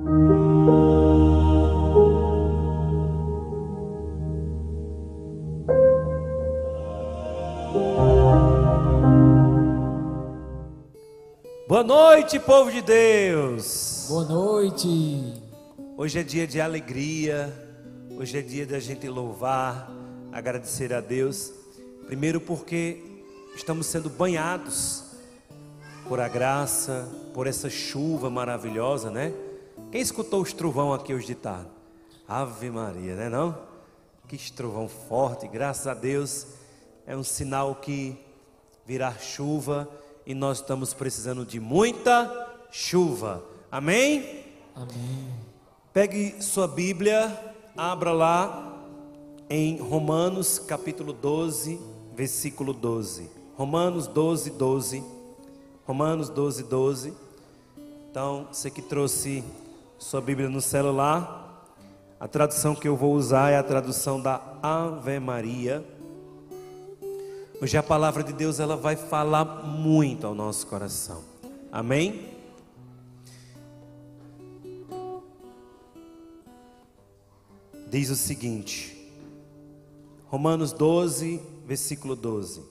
Boa noite, povo de Deus. Boa noite. Hoje é dia de alegria. Hoje é dia da gente louvar, agradecer a Deus. Primeiro porque estamos sendo banhados por a graça, por essa chuva maravilhosa, né? Quem escutou os trovão aqui hoje de tarde? Ave Maria, né não? Que trovão forte, graças a Deus. É um sinal que virá chuva. E nós estamos precisando de muita chuva. Amém? Amém. Pegue sua Bíblia, abra lá em Romanos capítulo 12, versículo 12. Romanos 12, 12. Romanos 12, 12. Então, você que trouxe sua Bíblia no celular, a tradução que eu vou usar é a tradução da Ave Maria. Hoje a palavra de Deus ela vai falar muito ao nosso coração. Amém? Diz o seguinte, Romanos 12, versículo 12.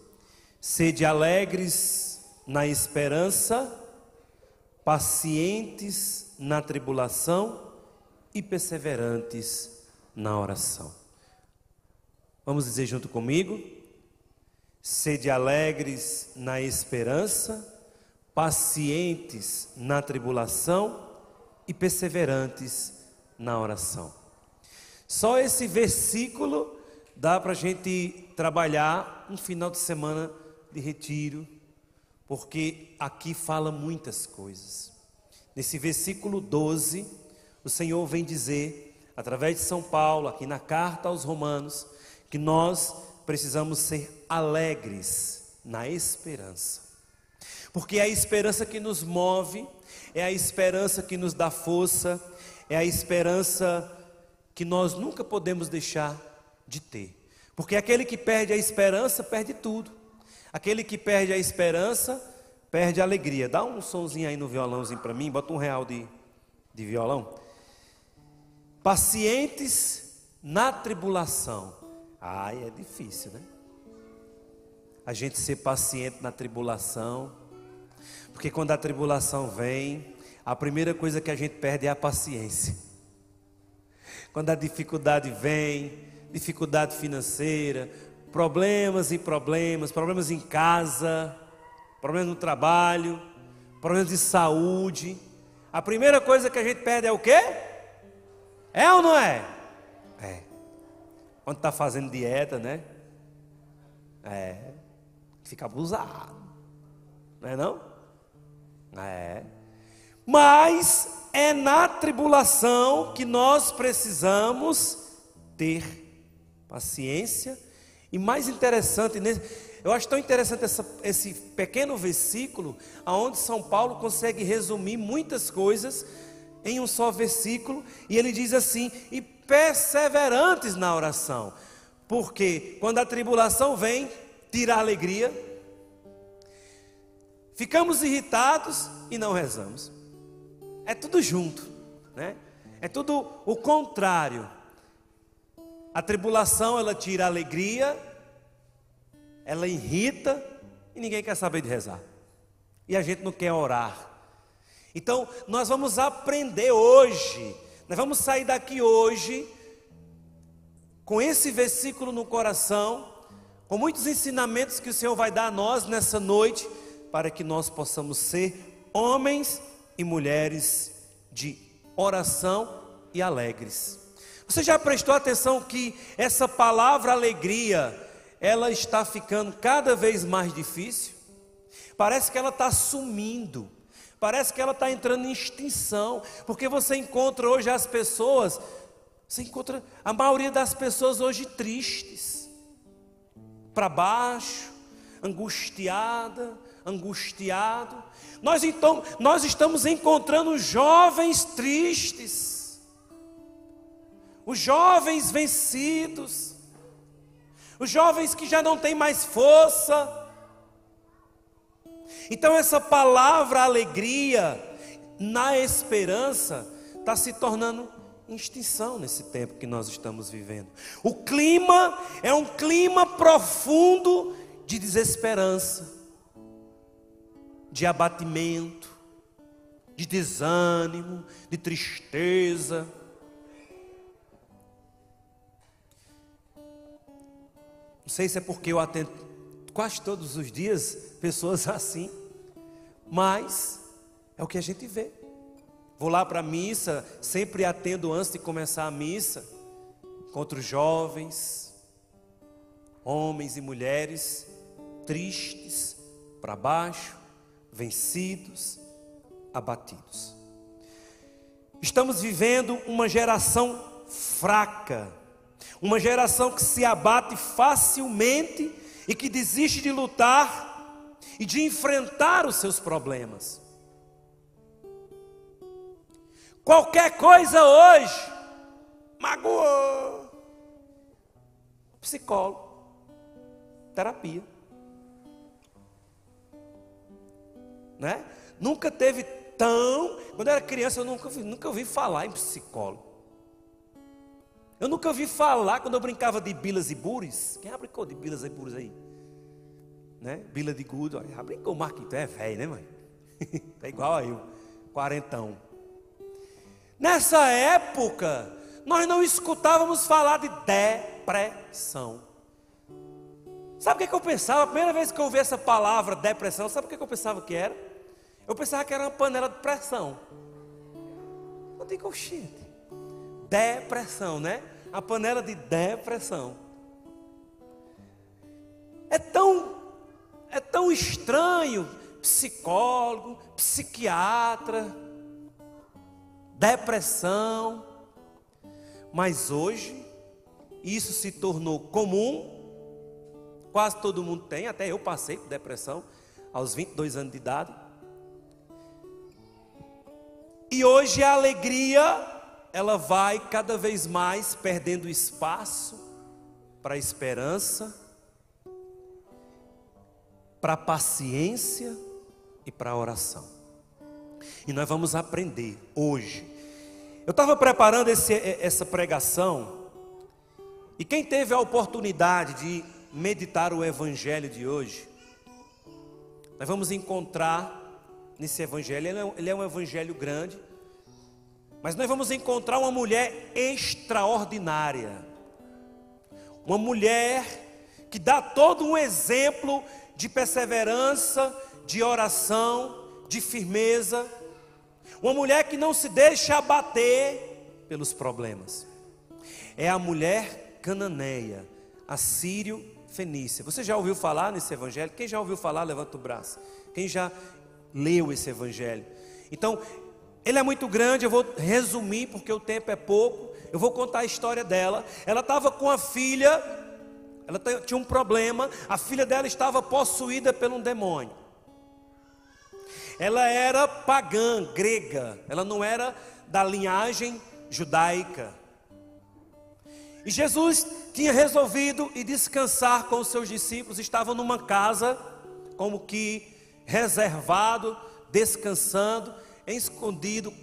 Sede alegres na esperança, pacientes na tribulação e perseverantes na oração. Vamos dizer junto comigo? Sede alegres na esperança, pacientes na tribulação e perseverantes na oração. Só esse versículo dá para a gente trabalhar um final de semana de retiro, porque aqui fala muitas coisas. Nesse versículo 12, o Senhor vem dizer, através de São Paulo, aqui na carta aos Romanos, que nós precisamos ser alegres na esperança, porque é a esperança que nos move, é a esperança que nos dá força, é a esperança que nós nunca podemos deixar de ter, porque aquele que perde a esperança, perde tudo. Aquele que perde a esperança, perde a alegria. Dá um sonzinho aí no violãozinho para mim, bota R$1 de violão. Pacientes na tribulação. Ai, é difícil, né? A gente ser paciente na tribulação, porque quando a tribulação vem, a primeira coisa que a gente perde é a paciência. Quando a dificuldade vem, dificuldade financeira, problemas em casa, problemas no trabalho, problemas de saúde, a primeira coisa que a gente perde é o quê? É ou não é? É. Quando está fazendo dieta, né? Fica abusado, não é não? Mas é na tribulação que nós precisamos ter paciência. E mais interessante, eu acho tão interessante esse pequeno versículo, onde São Paulo consegue resumir muitas coisas em um só versículo, e ele diz assim, e perseverantes na oração, porque quando a tribulação vem, tira a alegria, ficamos irritados e não rezamos, é tudo junto, né? É tudo o contrário. A tribulação ela tira a alegria, ela irrita e ninguém quer saber de rezar, e a gente não quer orar. Então nós vamos aprender hoje, nós vamos sair daqui hoje com esse versículo no coração, com muitos ensinamentos que o Senhor vai dar a nós nessa noite, para que nós possamos ser homens e mulheres de oração e alegres. Você já prestou atenção que essa palavra alegria, ela está ficando cada vez mais difícil? Parece que ela está sumindo, parece que ela está entrando em extinção, porque você encontra hoje as pessoas, você encontra a maioria das pessoas hoje tristes, para baixo, angustiado. Nós estamos encontrando jovens tristes, os jovens vencidos, os jovens que já não têm mais força. Então essa palavra alegria na esperança está se tornando em extinção nesse tempo que nós estamos vivendo. O clima é um clima profundo de desesperança, de abatimento, de desânimo, de tristeza. Não sei se é porque eu atendo quase todos os dias pessoas assim, mas é o que a gente vê. Vou lá para a missa, sempre atendo antes de começar a missa, encontro jovens, homens e mulheres, tristes, para baixo, vencidos, abatidos. Estamos vivendo uma geração fraca, uma geração que se abate facilmente e que desiste de lutar e de enfrentar os seus problemas. Qualquer coisa hoje magoou. Psicólogo, terapia, né? Nunca teve tão... Quando eu era criança eu nunca ouvi falar em psicólogo. Eu nunca ouvi falar quando eu brincava de bilas e bures. Quem já brincou de bilas e bures aí? Né? Bila de gudo, já brincou. Marquinhos, tu é velho, né, mãe? É igual a eu, quarentão. Nessa época, nós não escutávamos falar de depressão. Sabe o que eu pensava? A primeira vez que eu ouvi essa palavra depressão, sabe o que eu pensava que era? Eu pensava que era uma panela de pressão. Eu digo, oxente, depressão, né? A panela de depressão. É tão estranho, psicólogo, psiquiatra, depressão, mas hoje isso se tornou comum, quase todo mundo tem, até eu passei por depressão aos 22 anos de idade, e hoje a alegria, ela vai cada vez mais perdendo espaço para a esperança, para a paciência e para a oração. E nós vamos aprender hoje. Eu estava preparando essa pregação, e quem teve a oportunidade de meditar o evangelho de hoje, nós vamos encontrar nesse evangelho, ele é um evangelho grande, mas nós vamos encontrar uma mulher extraordinária, uma mulher que dá todo um exemplo de perseverança, de oração, de firmeza, uma mulher que não se deixa abater pelos problemas. É a mulher cananeia, a sírio-fenícia. Você já ouviu falar nesse evangelho? Quem já ouviu falar, levanta o braço. Quem já leu esse evangelho? Então, ele é muito grande, eu vou resumir porque o tempo é pouco. Eu vou contar a história dela. Ela estava com a filha, ela tinha um problema, a filha dela estava possuída por um demônio. Ela era pagã, grega, ela não era da linhagem judaica. E Jesus tinha resolvido ir descansar com os seus discípulos, estavam numa casa, como que reservado, descansando, escondido,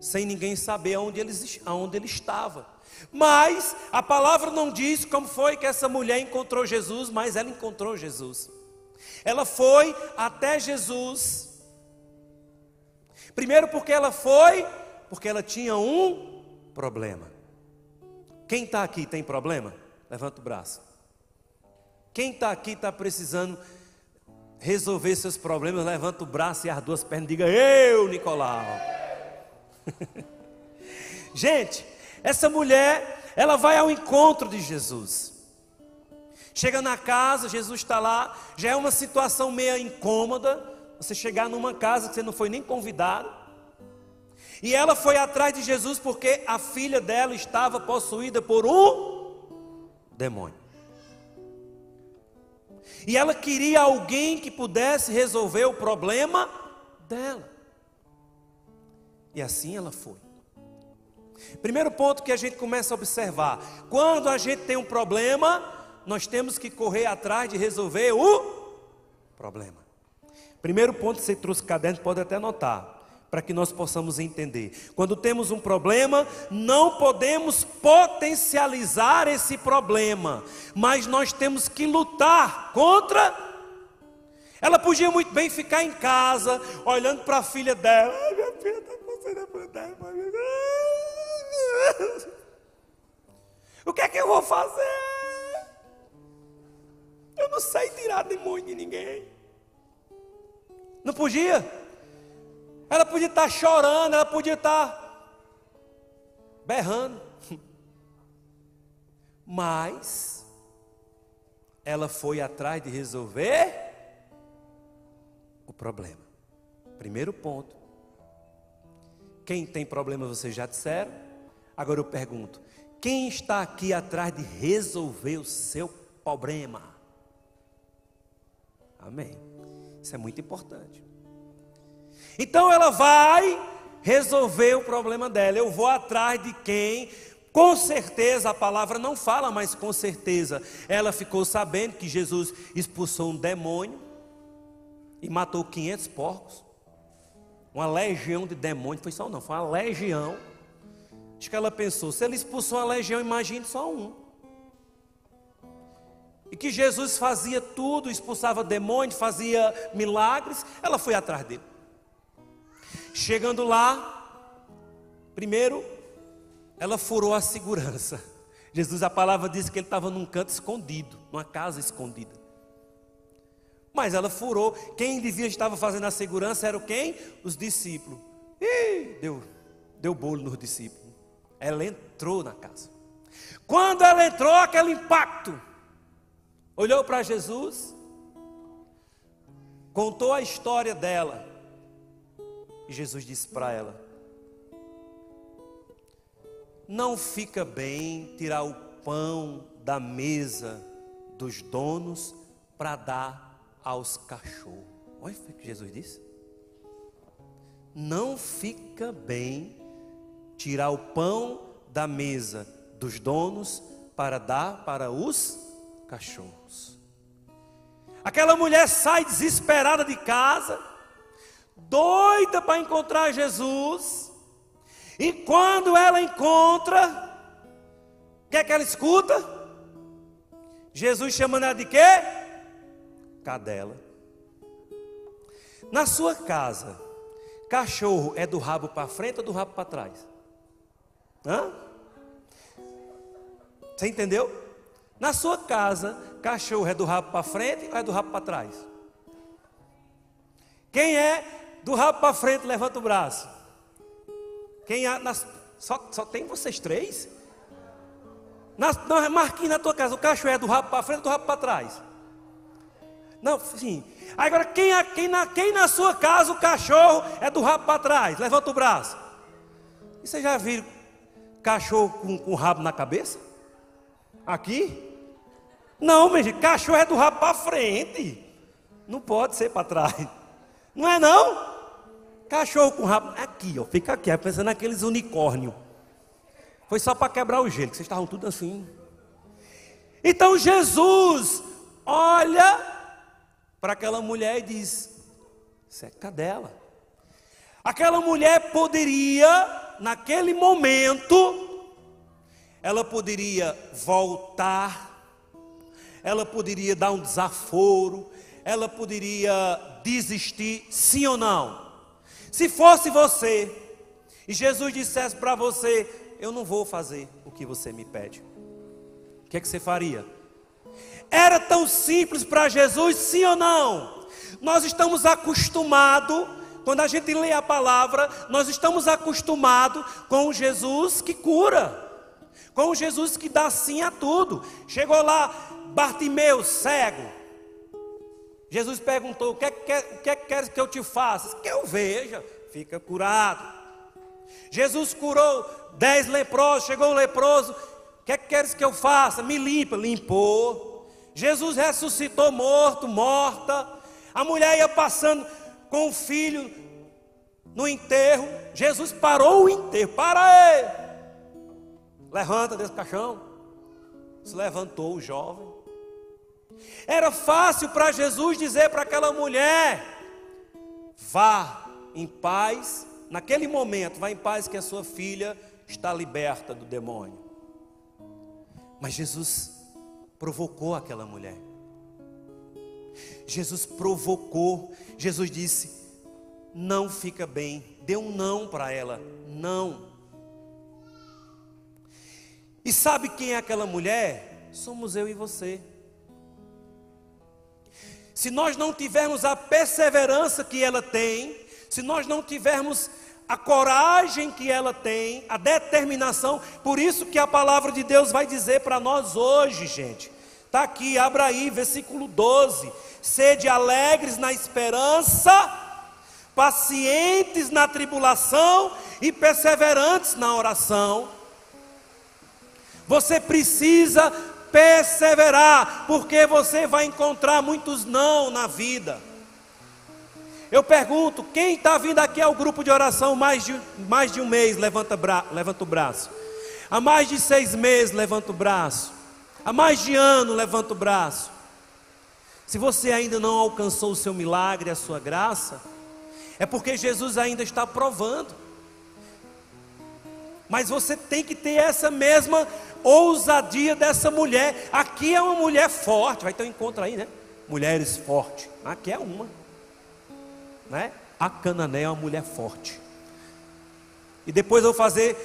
sem ninguém saber aonde ele estava. Mas a palavra não diz como foi que essa mulher encontrou Jesus, mas ela encontrou Jesus. Ela foi até Jesus. Primeiro porque ela tinha um problema. Quem está aqui tem problema? Levanta o braço. Quem está aqui está precisando resolver seus problemas? Levanta o braço e as duas pernas e diga: eu, Nicolau. Gente, essa mulher, ela vai ao encontro de Jesus. Chega na casa, Jesus está lá. Já é uma situação meio incômoda, você chegar numa casa que você não foi nem convidado. E ela foi atrás de Jesus porque a filha dela estava possuída por um demônio. E ela queria alguém que pudesse resolver o problema dela. E assim ela foi. Primeiro ponto que a gente começa a observar: quando a gente tem um problema, nós temos que correr atrás de resolver o problema. Primeiro ponto, você trouxe caderno, pode até anotar. para que nós possamos entender. Quando temos um problema, não podemos potencializar esse problema, mas nós temos que lutar contra. Ela podia muito bem ficar em casa, olhando para a filha dela. Ai, minha filha está passando a pandemia. O que é que eu vou fazer? Eu não sei tirar demônio de ninguém. Não podia? Ela podia estar chorando, ela podia estar berrando. Mas ela foi atrás de resolver o problema. Primeiro ponto. Quem tem problema vocês já disseram. Agora eu pergunto: quem está aqui atrás de resolver o seu problema? Amém. Isso é muito importante. Então ela vai resolver o problema dela. Eu vou atrás de quem, com certeza, a palavra não fala, mas com certeza ela ficou sabendo que Jesus expulsou um demônio e matou 500 porcos. Uma legião de demônios, foi só não, foi uma legião. Acho que ela pensou, se ele expulsou uma legião, imagine só um. E que Jesus fazia tudo, expulsava demônios, fazia milagres. Ela foi atrás dele. Chegando lá, primeiro, ela furou a segurança. Jesus, a palavra diz que ele estava num canto escondido, numa casa escondida. Mas ela furou. Quem devia estar fazendo a segurança era quem? Os discípulos. Ih, deu bolo nos discípulos. Ela entrou na casa. Quando ela entrou, aquele impacto. Olhou para Jesus, contou a história dela. E Jesus disse para ela: não fica bem tirar o pão da mesa dos donos para dar aos cachorros. Olha o que Jesus disse. Não fica bem tirar o pão da mesa dos donos para dar para os cachorros. Aquela mulher sai desesperada de casa, doida para encontrar Jesus. E quando ela encontra, o que é que ela escuta? Jesus chamando ela de quê? Cadela. Na sua casa, cachorro é do rabo para frente ou do rabo para trás? Hã? Você entendeu? Na sua casa, cachorro é do rabo para frente ou é do rabo para trás? Quem é do rabo para frente, levanta o braço. Quem é, só tem vocês três? Marquinhos, na tua casa, o cachorro é do rabo para frente ou do rabo para trás? Não, sim. Agora, quem na sua casa o cachorro é do rabo para trás? Levanta o braço. E você já viu cachorro com o rabo na cabeça? Aqui? Não, meu gente, cachorro é do rabo para frente. Não pode ser para trás. Não é não? Cachorro com rabo aqui, ó, fica aqui, pensando naqueles unicórnios. Foi só para quebrar o gelo, que vocês estavam tudo assim. Então Jesus olha para aquela mulher e diz: isso é cadela. Aquela mulher poderia, naquele momento, ela poderia voltar, ela poderia dar um desaforo, ela poderia desistir, sim ou não? Se fosse você, e Jesus dissesse para você: eu não vou fazer o que você me pede, o que é que você faria? Era tão simples para Jesus, sim ou não? Nós estamos acostumados, quando a gente lê a palavra, nós estamos acostumados com o Jesus que cura, com o Jesus que dá sim a tudo. Chegou lá Bartimeu, cego. Jesus perguntou: o que queres que eu te faça? Que eu veja, fica curado. Jesus curou 10 leprosos, chegou um leproso: o que queres que eu faça? Me limpa, limpou. Jesus ressuscitou morto, morta. A mulher ia passando com o filho no enterro. Jesus parou o enterro: para aí, levanta desse caixão. Se levantou o jovem. Era fácil para Jesus dizer para aquela mulher: vá em paz naquele momento, vá em paz que a sua filha está liberta do demônio. Mas Jesus provocou aquela mulher. Jesus provocou. Jesus disse: não fica bem. Deu um não para ela. Não. E sabe quem é aquela mulher? Somos eu e você. Se nós não tivermos a perseverança que ela tem, se nós não tivermos a coragem que ela tem, a determinação, por isso que a palavra de Deus vai dizer para nós hoje, gente. Está aqui, abra aí, versículo 12. Sede alegres na esperança, pacientes na tribulação e perseverantes na oração. Você precisa perseverar, porque você vai encontrar muitos não na vida. Eu pergunto, quem está vindo aqui ao grupo de oração mais de um mês, levanta o braço. Há mais de 6 meses, levanta o braço. Há mais de ano, levanta o braço. Se você ainda não alcançou o seu milagre, a sua graça, é porque Jesus ainda está provando. Mas você tem que ter essa mesma ousadia dessa mulher. Aqui é uma mulher forte. Vai ter um encontro aí, né? Mulheres fortes. Aqui é uma, né? A Canané é uma mulher forte. E depois eu vou fazer,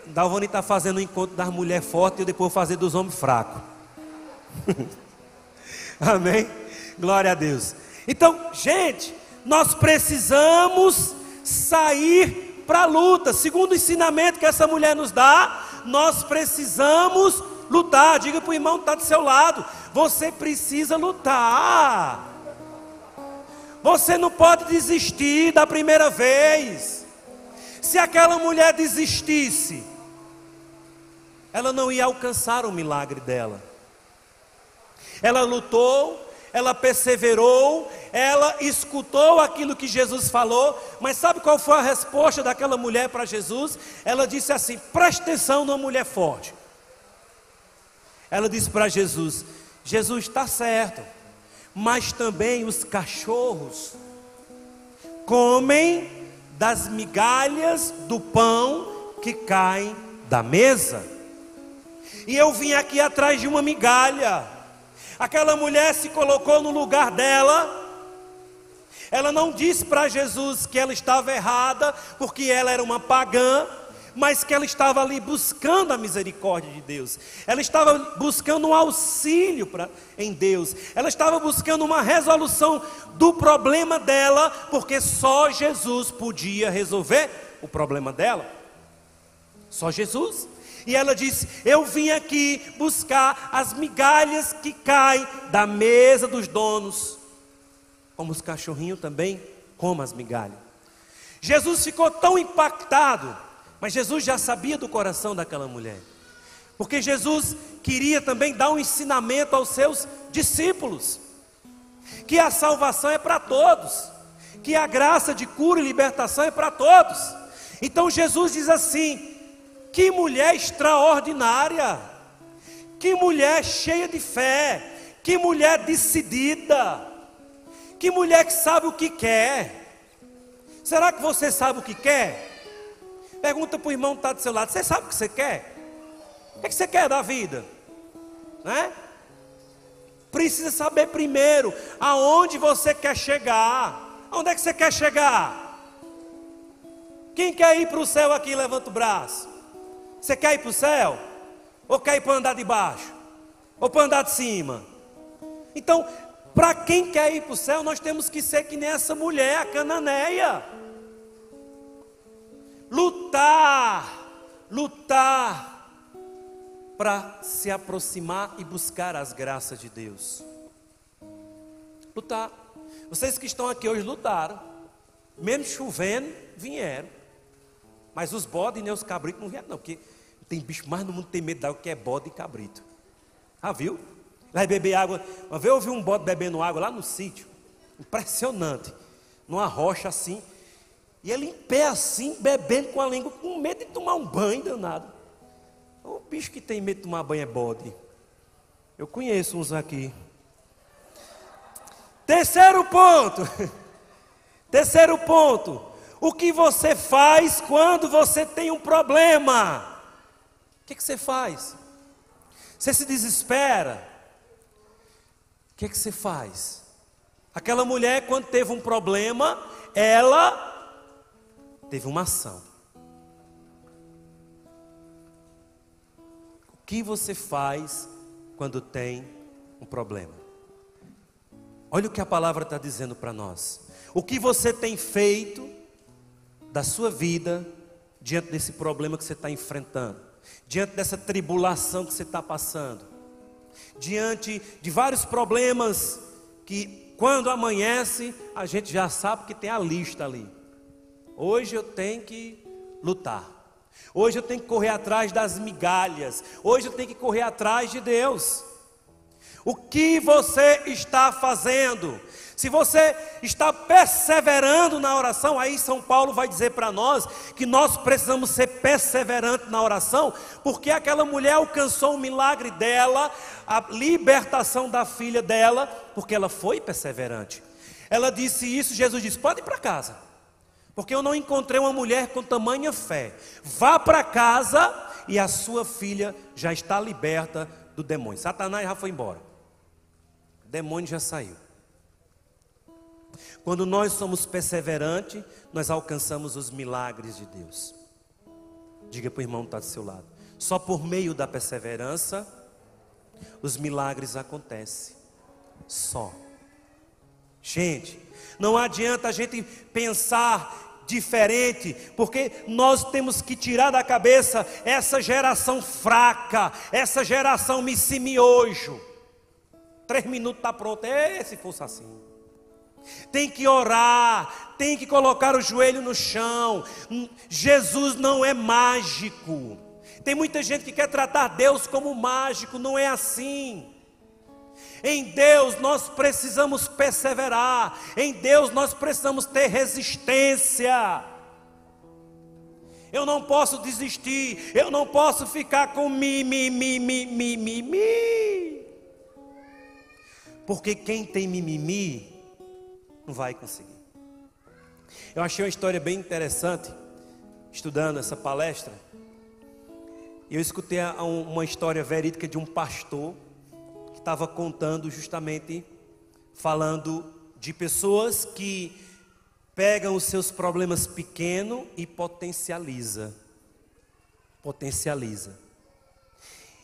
Dalvani está fazendo o encontro das mulheres fortes, e depois eu vou fazer dos homens fracos. Amém? Glória a Deus. Então, gente, nós precisamos sair para a luta. Segundo o ensinamento que essa mulher nos dá, nós precisamos lutar. Diga para o irmão que está do seu lado: você precisa lutar. Você não pode desistir da primeira vez. Se aquela mulher desistisse, ela não ia alcançar o milagre dela. Ela lutou, ela perseverou, ela escutou aquilo que Jesus falou. Mas sabe qual foi a resposta daquela mulher para Jesus? Ela disse assim: preste atenção numa mulher forte. Ela disse para Jesus: Jesus, está certo, mas também os cachorros comem das migalhas do pão que caem da mesa. E eu vim aqui atrás de uma migalha. Aquela mulher se colocou no lugar dela. Ela não disse para Jesus que ela estava errada, porque ela era uma pagã, mas que ela estava ali buscando a misericórdia de Deus. Ela estava buscando um auxílio em Deus. Ela estava buscando uma resolução do problema dela, porque só Jesus podia resolver o problema dela. Só Jesus. E ela disse: eu vim aqui buscar as migalhas que caem da mesa dos donos. Como os cachorrinhos também comem as migalhas. Jesus ficou tão impactado, mas Jesus já sabia do coração daquela mulher. Porque Jesus queria também dar um ensinamento aos seus discípulos. Que a salvação é para todos. Que a graça de cura e libertação é para todos. Então Jesus diz assim: que mulher extraordinária, que mulher cheia de fé, que mulher decidida, que mulher que sabe o que quer. Será que você sabe o que quer? Pergunta para o irmão que está do seu lado: você sabe o que você quer? O que é que você quer da vida? Né? Precisa saber primeiro aonde você quer chegar. Onde é que você quer chegar? Quem quer ir para o céu aqui, levanta o braço. Você quer ir para o céu? Ou quer ir para andar de baixo? Ou para andar de cima? Então, para quem quer ir para o céu, nós temos que ser que nem essa mulher, a cananeia. Lutar para se aproximar e buscar as graças de Deus. Lutar. Vocês que estão aqui hoje lutaram. Mesmo chovendo, vieram. Mas os bodes e nem os cabritos não vieram não, porque tem bicho mais no mundo que tem medo d'água, que é bode e cabrito. Ah, viu? Vai beber água. Uma vez eu vi um bode bebendo água lá no sítio. Impressionante. Numa rocha assim. E ele em pé assim, bebendo com a língua, com medo de tomar um banho danado. O bicho que tem medo de tomar banho é bode. Eu conheço uns aqui. Terceiro ponto. O que você faz quando você tem um problema? O que você faz? Você se desespera? O que você faz? Aquela mulher, quando teve um problema, ela teve uma ação. O que você faz quando tem um problema? Olha o que a palavra está dizendo para nós. O que você tem feito da sua vida diante desse problema que você está enfrentando, diante dessa tribulação que você está passando, diante de vários problemas que quando amanhece a gente já sabe que tem a lista ali. Hoje eu tenho que lutar, hoje eu tenho que correr atrás das migalhas, hoje eu tenho que correr atrás de Deus. O que você está fazendo? Se você está perseverando na oração, aí São Paulo vai dizer para nós que nós precisamos ser perseverantes na oração, porque aquela mulher alcançou o milagre dela, a libertação da filha dela, porque ela foi perseverante. Ela disse isso, Jesus disse: pode ir para casa, porque eu não encontrei uma mulher com tamanha fé. Vá para casa e a sua filha já está liberta do demônio. Satanás já foi embora, o demônio já saiu. Quando nós somos perseverantes, nós alcançamos os milagres de Deus. Diga para o irmão que está do seu lado: só por meio da perseverança os milagres acontecem. Só. Gente, não adianta a gente pensar diferente, porque nós temos que tirar da cabeça essa geração fraca, essa geração miojo. 3 minutos está pronto. Se fosse assim. Tem que orar, tem que colocar o joelho no chão. Jesus não é mágico. Tem muita gente que quer tratar Deus como mágico, não é assim. Em Deus nós precisamos perseverar, em Deus nós precisamos ter resistência. Eu não posso desistir, eu não posso ficar com porque quem tem mimimi não vai conseguir. Eu achei uma história bem interessante estudando essa palestra. E eu escutei uma história verídica de um pastor que estava contando justamente, falando de pessoas que pegam os seus problemas pequenos e potencializa.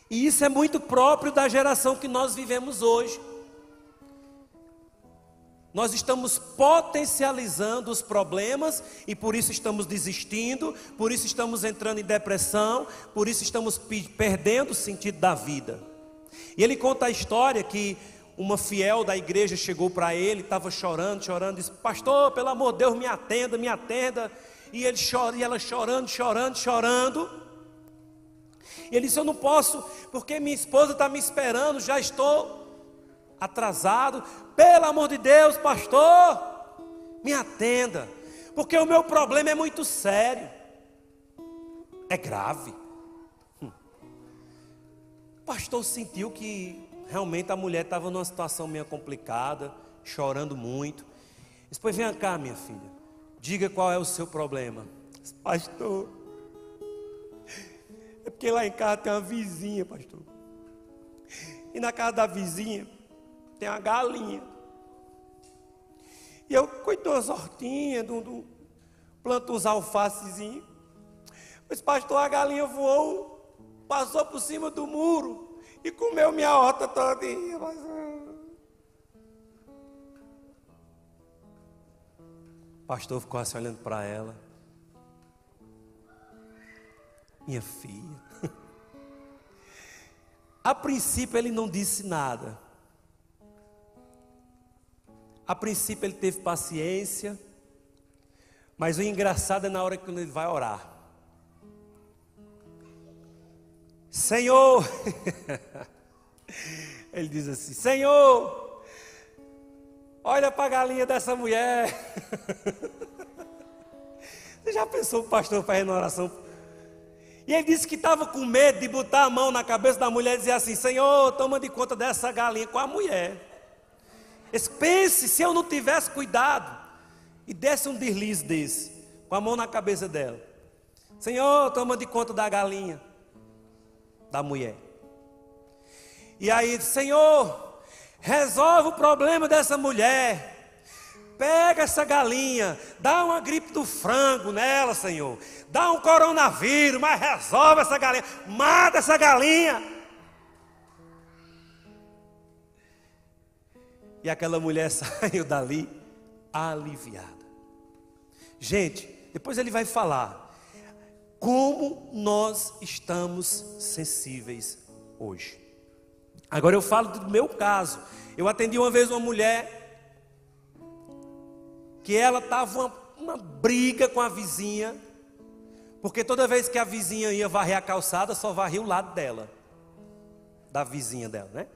E isso é muito próprio da geração que nós vivemos hoje. Nós estamos potencializando os problemas e por isso estamos desistindo, por isso estamos entrando em depressão, por isso estamos perdendo o sentido da vida. E ele conta a história que uma fiel da igreja chegou para ele, estava chorando, disse: pastor, pelo amor de Deus, me atenda. E ele chora, e ela chorando. E ele disse: eu não posso, porque minha esposa está me esperando, já estou atrasado. Pelo amor de Deus, pastor, me atenda, porque o meu problema é muito sério, é grave. O pastor sentiu que realmente a mulher estava numa situação meio complicada, chorando muito. Disse: pois vem cá, minha filha, diga qual é o seu problema. Disse: pastor, é porque lá em casa tem uma vizinha, pastor, e na casa da vizinha tem uma galinha. E eu cuido de umas hortinhas, planto uns alfacezinhos. Mas pastor, a galinha voou, passou por cima do muro e comeu minha horta todinha. O pastor ficou assim olhando para ela: minha filha. A princípio ele não disse nada. A princípio ele teve paciência, mas o engraçado é na hora que ele vai orar. Senhor, ele diz assim: Senhor, olha para a galinha dessa mulher. Você já pensou o pastor fazendo oração? E ele disse que estava com medo de botar a mão na cabeça da mulher e dizer assim: Senhor, toma de conta dessa galinha com a mulher. Pense, se eu não tivesse cuidado e desse um deslize desse, com a mão na cabeça dela. Senhor, toma de conta da galinha, da mulher. E aí, Senhor, resolve o problema dessa mulher. Pega essa galinha, dá uma gripe do frango nela, Senhor. Dá um coronavírus, mas resolve essa galinha. Mata essa galinha. E aquela mulher saiu dali aliviada. Gente, depois ele vai falar como nós estamos sensíveis hoje. Agora eu falo do meu caso. Eu atendi uma vez uma mulher que ela estava uma briga com a vizinha, porque toda vez que a vizinha ia varrer a calçada, só varria o lado dela, da vizinha dela, né?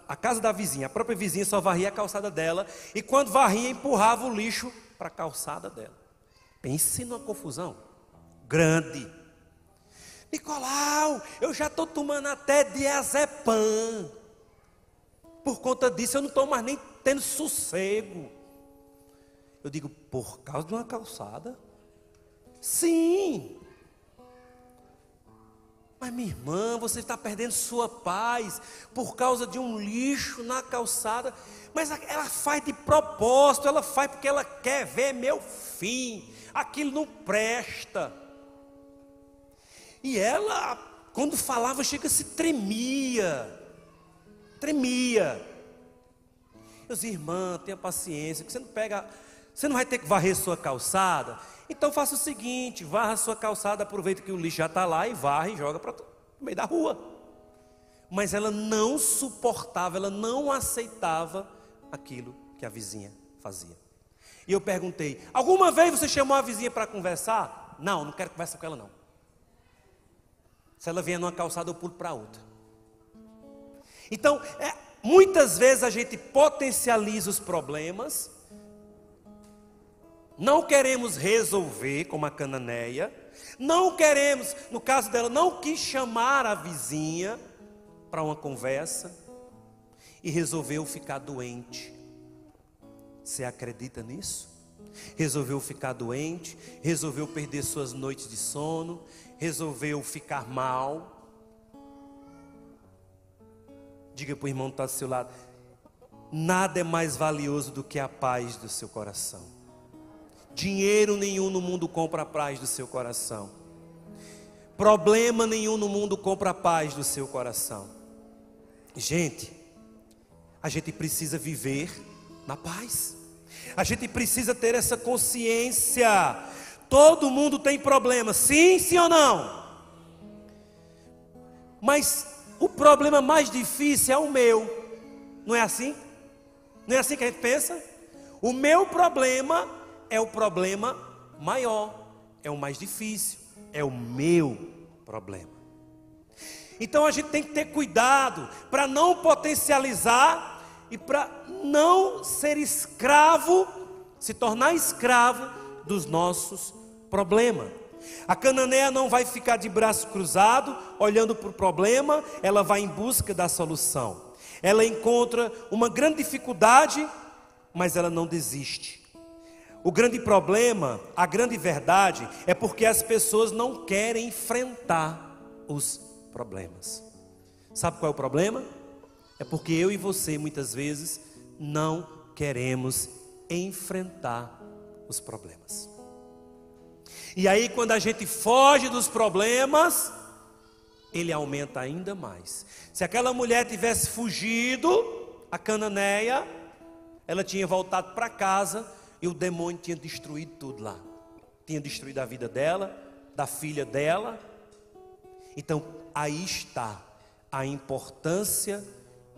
A casa da vizinha, a própria vizinha só varria a calçada dela, e quando varria, empurrava o lixo para a calçada dela. Pense numa confusão grande. Nicolau, eu já estou tomando até diazepam. Por conta disso, eu não estou mais nem tendo sossego. Eu digo, por causa de uma calçada? Sim. Mas minha irmã, você está perdendo sua paz por causa de um lixo na calçada. Mas ela faz de propósito, ela faz porque ela quer ver meu fim. Aquilo não presta. E ela, quando falava, chega se tremia. Eu disse, irmã, tenha paciência, que você não vai ter que varrer sua calçada. Então faça o seguinte, varra a sua calçada, aproveita que o lixo já está lá e varre e joga para o meio da rua. Mas ela não suportava, ela não aceitava aquilo que a vizinha fazia. E eu perguntei, alguma vez você chamou a vizinha para conversar? Não quero conversar com ela não. Se ela vier numa calçada, eu pulo para outra. Então, muitas vezes a gente potencializa os problemas, não queremos resolver, como a Cananeia, não queremos, no caso dela, não quis chamar a vizinha para uma conversa e resolveu ficar doente. Você acredita nisso? Resolveu ficar doente, resolveu perder suas noites de sono, resolveu ficar mal. Diga para o irmão que está do seu lado, nada é mais valioso do que a paz do seu coração. Dinheiro nenhum no mundo compra a paz do seu coração. Problema nenhum no mundo compra a paz do seu coração. Gente, a gente precisa viver na paz. A gente precisa ter essa consciência. Todo mundo tem problema, sim ou não? Mas o problema mais difícil é o meu. Não é assim? Não é assim que a gente pensa? O meu problema é o problema maior, é o mais difícil, é o meu problema. Então a gente tem que ter cuidado para não potencializar e para não ser escravo, se tornar escravo dos nossos problemas. A cananeia não vai ficar de braço cruzado, olhando para o problema, ela vai em busca da solução. Ela encontra uma grande dificuldade, mas ela não desiste. O grande problema, a grande verdade, é porque as pessoas não querem enfrentar os problemas. Sabe qual é o problema? É porque eu e você, muitas vezes, não queremos enfrentar os problemas. E aí, quando a gente foge dos problemas, ele aumenta ainda mais. Se aquela mulher tivesse fugido, a cananeia, ela tinha voltado para casa e o demônio tinha destruído tudo lá. Tinha destruído a vida dela, da filha dela. Então, aí está a importância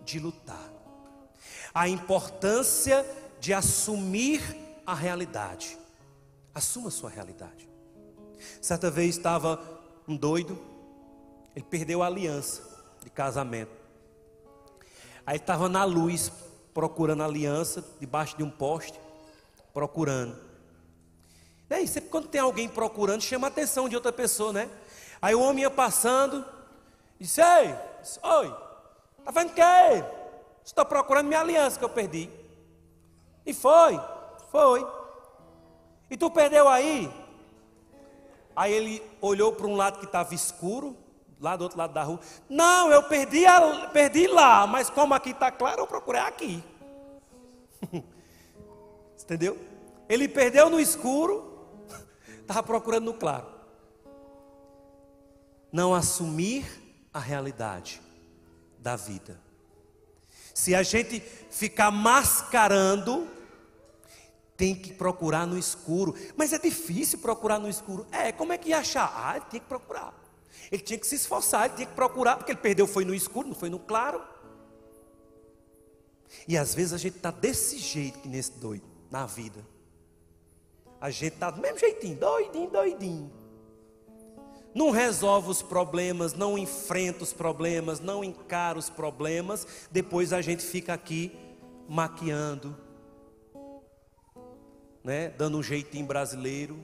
de lutar. A importância de assumir a realidade. Assuma a sua realidade. Certa vez estava um doido, ele perdeu a aliança de casamento. Aí estava na luz, procurando a aliança, debaixo de um poste, procurando. E aí, sempre quando tem alguém procurando, chama a atenção de outra pessoa, né? Aí o homem ia passando, disse, ei, oi, tá vendo o que? Estou procurando minha aliança que eu perdi. E foi. E tu perdeu aí? Aí ele olhou para um lado que estava escuro, lá do outro lado da rua. Não, eu perdi lá, mas como aqui está claro, eu procurei aqui. Entendeu? Ele perdeu no escuro, estava procurando no claro. Não assumir a realidade da vida. Se a gente ficar mascarando, tem que procurar no escuro. Mas é difícil procurar no escuro. Como é que ia achar? Ele tinha que procurar. Ele tinha que se esforçar, ele tinha que procurar, porque ele perdeu foi no escuro, não foi no claro. E às vezes a gente está desse jeito que nesse doido, na vida. A gente está do mesmo jeitinho, doidinho. Não resolve os problemas, não enfrenta os problemas, não encara os problemas. Depois a gente fica aqui maquiando, né? Dando um jeitinho brasileiro.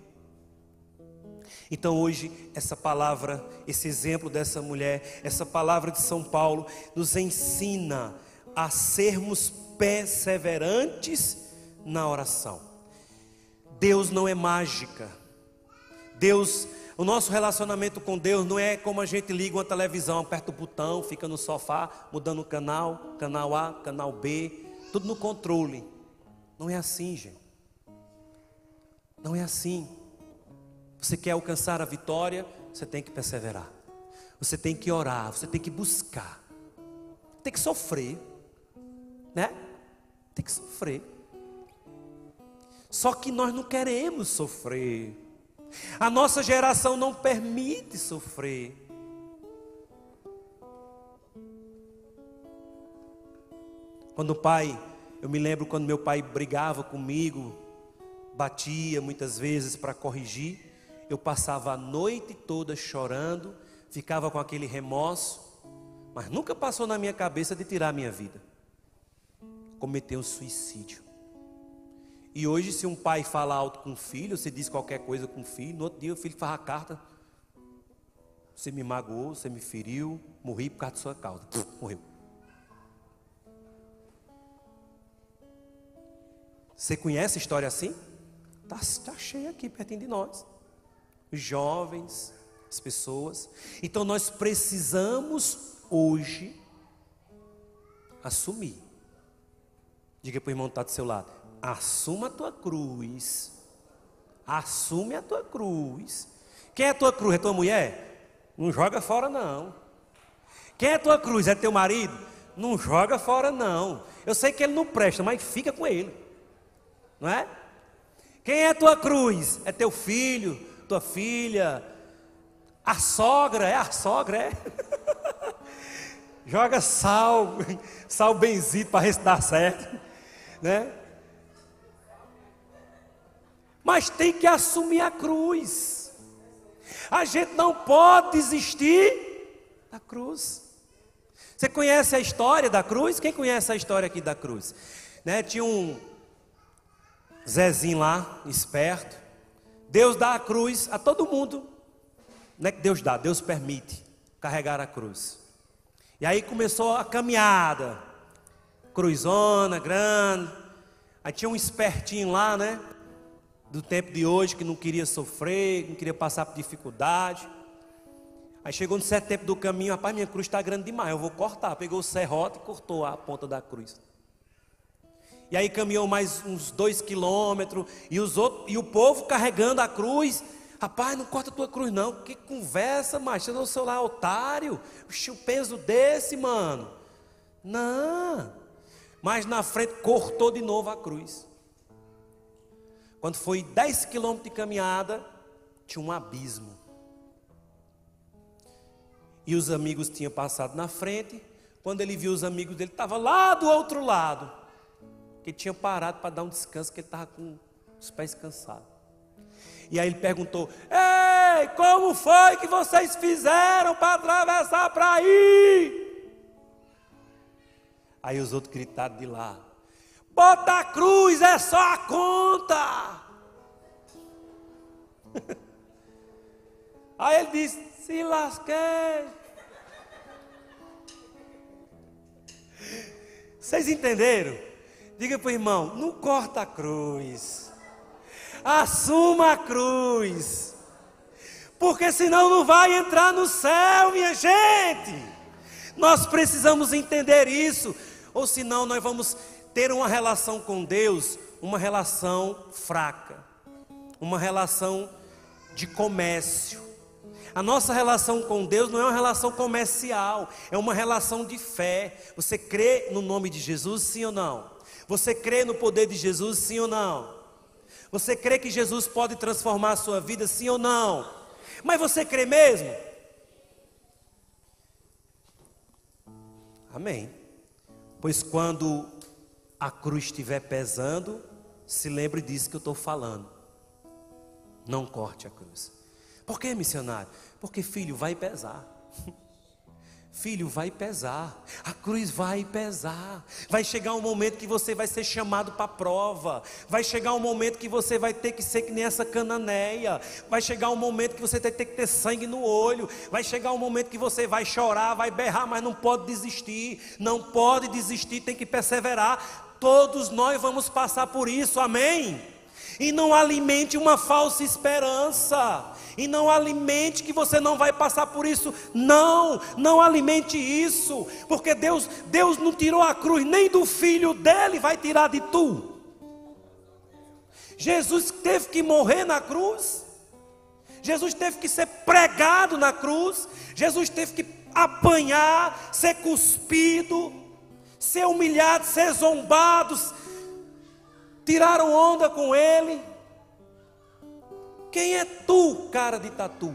Então hoje essa palavra, esse exemplo dessa mulher, essa palavra de São Paulo nos ensina a sermos perseverantes na oração. Deus não é mágica. O nosso relacionamento com Deus não é como a gente liga uma televisão, aperta o botão, fica no sofá, mudando o canal, canal A, canal B, tudo no controle. Não é assim, gente. Não é assim. Você quer alcançar a vitória, você tem que perseverar. Você tem que orar, você tem que buscar. Tem que sofrer, né? Tem que sofrer. Só que nós não queremos sofrer. A nossa geração não permite sofrer. Eu me lembro quando meu pai brigava comigo, batia muitas vezes para corrigir. Eu passava a noite toda chorando, ficava com aquele remorso, mas nunca passou na minha cabeça de tirar a minha vida. Cometer um suicídio. E hoje, se um pai fala alto com o filho, se diz qualquer coisa com o filho, no outro dia o filho faz a carta: você me magoou, você me feriu, morri por causa de sua causa. Morreu. Você conhece a história assim? Está cheia aqui pertinho de nós. Os jovens, as pessoas. Então nós precisamos hoje assumir. Diga para o irmão que está do seu lado: assuma a tua cruz. Assume a tua cruz. Quem é a tua cruz? É tua mulher? Não joga fora não. Quem é a tua cruz? É teu marido? Não joga fora não. Eu sei que ele não presta, mas fica com ele. Não é? Quem é a tua cruz? É teu filho, tua filha, a sogra, é? Joga sal benzido para ver se dá certo, né? Mas tem que assumir a cruz. A gente não pode desistir da cruz. Você conhece a história da cruz? Quem conhece a história aqui da cruz? Né? Tinha um Zezinho lá, esperto. Deus dá a cruz a todo mundo. Não é que Deus dá, Deus permite carregar a cruz. E aí começou a caminhada. Cruzona, grande. Aí tinha um espertinho lá, né? Do tempo de hoje, que não queria sofrer, não queria passar por dificuldade. Aí chegou no certo tempo do caminho: rapaz, minha cruz está grande demais, eu vou cortar. Pegou o serrote e cortou a ponta da cruz. E aí caminhou mais uns 2 quilômetros, e o povo carregando a cruz. Rapaz, não corta a tua cruz não. Que conversa, macho, você não é o celular, otário. O peso desse, mano. Não. Mas na frente cortou de novo a cruz. Quando foi 10 quilômetros de caminhada, tinha um abismo. E os amigos tinham passado na frente. Quando ele viu os amigos dele, estava lá do outro lado. Que ele tinha parado para dar um descanso, que ele estava com os pés cansados. E aí ele perguntou: ei, como foi que vocês fizeram para atravessar para ir? Aí os outros gritaram de lá: bota a cruz, é só a conta. Aí ele disse: se lasquei. Vocês entenderam? Diga para o irmão: não corta a cruz. Assuma a cruz. Porque senão não vai entrar no céu, minha gente. Nós precisamos entender isso. Ou senão nós vamos ter uma relação com Deus, uma relação fraca. Uma relação de comércio. A nossa relação com Deus não é uma relação comercial, é uma relação de fé. Você crê no nome de Jesus, sim ou não? Você crê no poder de Jesus, sim ou não? Você crê que Jesus pode transformar a sua vida, sim ou não? Mas você crê mesmo? Amém. Pois quando a cruz estiver pesando, se lembre disso que eu estou falando. Não corte a cruz. Por que, missionário? Porque, filho, vai pesar. Filho, vai pesar. A cruz vai pesar. Vai chegar um momento que você vai ser chamado para a prova. Vai chegar um momento que você vai ter que ser que nem essa cananeia. Vai chegar um momento que você vai ter que ter sangue no olho. Vai chegar um momento que você vai chorar, vai berrar, mas não pode desistir. Não pode desistir, tem que perseverar. Todos nós vamos passar por isso, amém? E não alimente uma falsa esperança. E não alimente que você não vai passar por isso. Não alimente isso. Porque Deus não tirou a cruz nem do filho dele, vai tirar de tu. Jesus teve que morrer na cruz. Jesus teve que ser pregado na cruz. Jesus teve que apanhar, ser cuspido, ser humilhado, ser zombado. Tiraram onda com ele. Quem é tu, cara de tatu,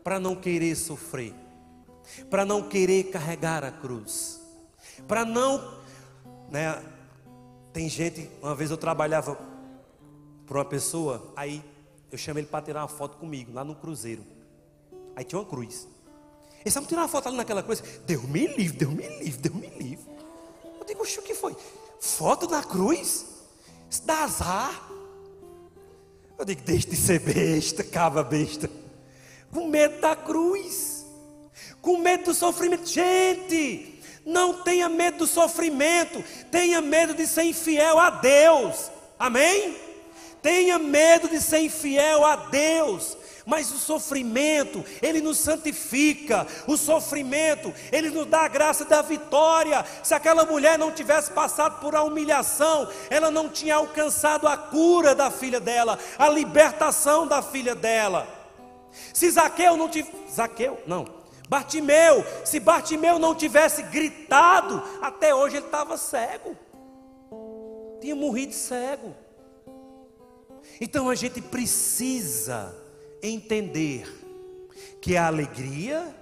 para não querer sofrer, para não querer carregar a cruz, para não, né? Tem gente, uma vez eu trabalhava para uma pessoa, aí eu chamei ele para tirar uma foto comigo, lá no cruzeiro, aí tinha uma cruz, ele sabe tirar uma foto ali naquela cruz, Deus me livre, Deus me livre, Deus me livre. Eu digo, o que foi? Foto na cruz? Isso dá azar. Eu digo, deixa de ser besta, cava besta. Com medo da cruz, com medo do sofrimento. Gente, não tenha medo do sofrimento, tenha medo de ser infiel a Deus, amém? Tenha medo de ser infiel a Deus. Mas o sofrimento, ele nos santifica. O sofrimento, ele nos dá a graça da vitória. Se aquela mulher não tivesse passado por a humilhação, ela não tinha alcançado a cura da filha dela, a libertação da filha dela. Se Bartimeu, se Bartimeu não tivesse gritado, até hoje ele estava cego, tinha morrido cego. Então a gente precisa entender que a alegria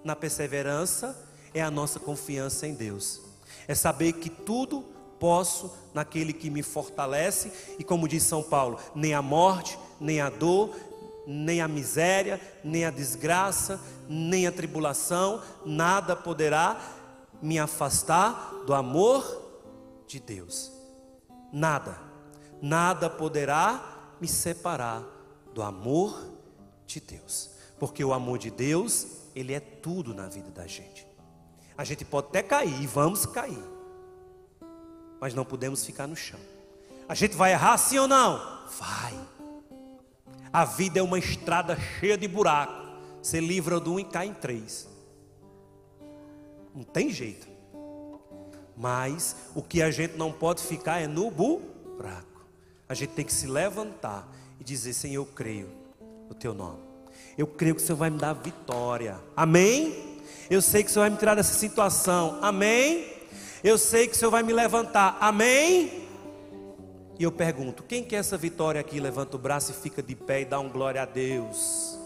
na perseverança é a nossa confiança em Deus. É saber que tudo posso naquele que me fortalece. E como diz São Paulo, nem a morte, nem a dor, nem a miséria, nem a desgraça, nem a tribulação, nada poderá me afastar do amor de Deus. Nada poderá me separar do amor de Deus, porque o amor de Deus, ele é tudo na vida da gente. A gente pode até cair, e vamos cair, mas não podemos ficar no chão. A gente vai errar sim ou não? Vai. A vida é uma estrada cheia de buraco. Você livra de um e cai em 3. Não tem jeito. Mas o que a gente não pode ficar é no buraco. A gente tem que se levantar e dizer, Senhor, eu creio no teu nome. Eu creio que o Senhor vai me dar vitória. Amém? Eu sei que o Senhor vai me tirar dessa situação. Amém? Eu sei que o Senhor vai me levantar. Amém? E eu pergunto, quem quer essa vitória aqui? Levanta o braço e fica de pé e dá um glória a Deus.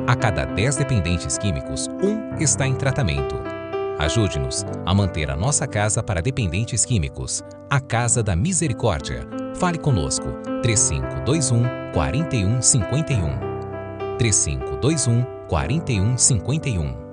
A cada 10 dependentes químicos, 1 está em tratamento. Ajude-nos a manter a nossa casa para dependentes químicos. A Casa da Misericórdia. Fale conosco. 3521-4151. 3521-4151.